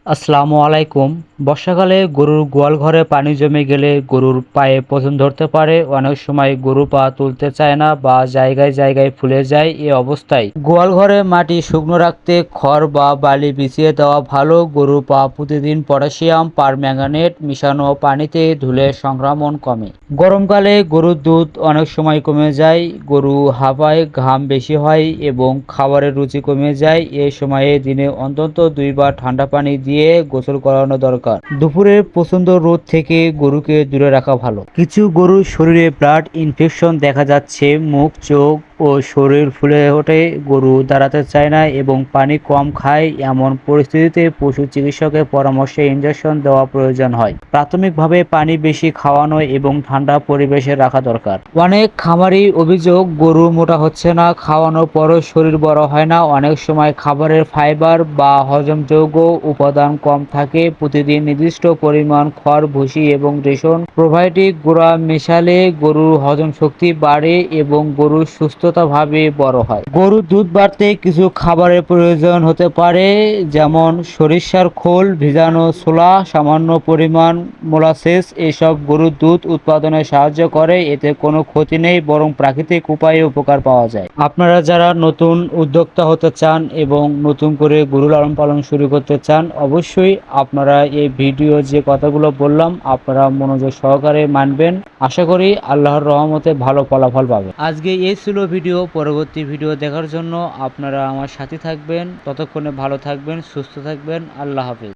আসসালামু আলাইকুম। বর্ষাকালে গরুর গোয়াল ঘরে পানি জমে গেলে গরুর পায়ে পচন ধরতে পারে। অনেক সময় গরু পা তুলতে চায় না বা জায়গায় জায়গায় ফুলে যায়। এ অবস্থায় গোয়াল ঘরে মাটি শুকনো রাখতে খড় বা বালি বিছিয়ে দেওয়া ভালো। গরুর পা প্রতিদিন পটাশিয়াম পারম্যাঙ্গানেট মিশানো পানিতে ধুলে সংক্রমণ কমে। গরমকালে গরুর দুধ অনেক সময় কমে যায়, গরু হাঁপায়, ঘাম বেশি হয় এবং খাবারের রুচি কমে যায়। এ সময়ে দিনে অন্তত 2 বার ঠান্ডা পানি দিয়ে গোসল করানো দরকার। দুপুরে প্রচন্ড রোদ থেকে গরুকে দূরে রাখা ভালো। কিছু গরুর শরীরে ব্লাড ইনফেকশন দেখা যাচ্ছে, মুখ, চোখ ও শরীর ফুলে ওঠে, গরু দাঁড়াতে চায় না এবং পানি কম খায়। এমন পরিস্থিতিতে পশু চিকিৎসকের পরামর্শে ইনজেকশন দেওয়া প্রয়োজন হয়। প্রাথমিকভাবে পানি বেশি খাওয়ানো এবং ঠান্ডা পরিবেশে রাখা দরকার। অনেক খামারি অভিযোগ গরু মোটা হচ্ছে না, খাওয়ানোর পরও শরীর বড় হয় না। অনেক সময় খাবারের ফাইবার বা হজমযোগ্য উপাদান কম থাকে। প্রতিদিন নির্দিষ্ট পরিমাণ খড়, ভুসি এবং রেশন প্রোবায়োটিক গুঁড়া মেশালে গরুর হজম শক্তি বাড়ে এবং গরু সুস্থভাবে বড় হয়। গরুর দুধ বাড়তে কিছু খাবারের প্রয়োজন হতে পারে, যেমন সরিষার খোল, ভিজানো ছোলা, সামান্য পরিমাণ মোলাসেস। এসব গরুর দুধ উৎপাদনে সাহায্য করে। এতে কোনো ক্ষতি নেই, বরং প্রাকৃতিক উপায়ে উপকার পাওয়া যায়। আপনারা যারা নতুন উদ্যোক্তা হতে চান এবং নতুন করে গরু লালন পালন শুরু করতে চান, অবশ্যই আপনারা এই ভিডিও যে কথাগুলো বললাম আপনারা মনোযোগ সহকারে মানবেন। আশা করি আল্লাহর রহমতে ভালো ফলাফল পাবেন। আজকে এই ছিল ভিডিও। পরবর্তী ভিডিও দেখার জন্য আপনারা আমার সাথে থাকবেন। ততক্ষণে ভালো থাকবেন, সুস্থ থাকবেন। আল্লাহ হাফেজ।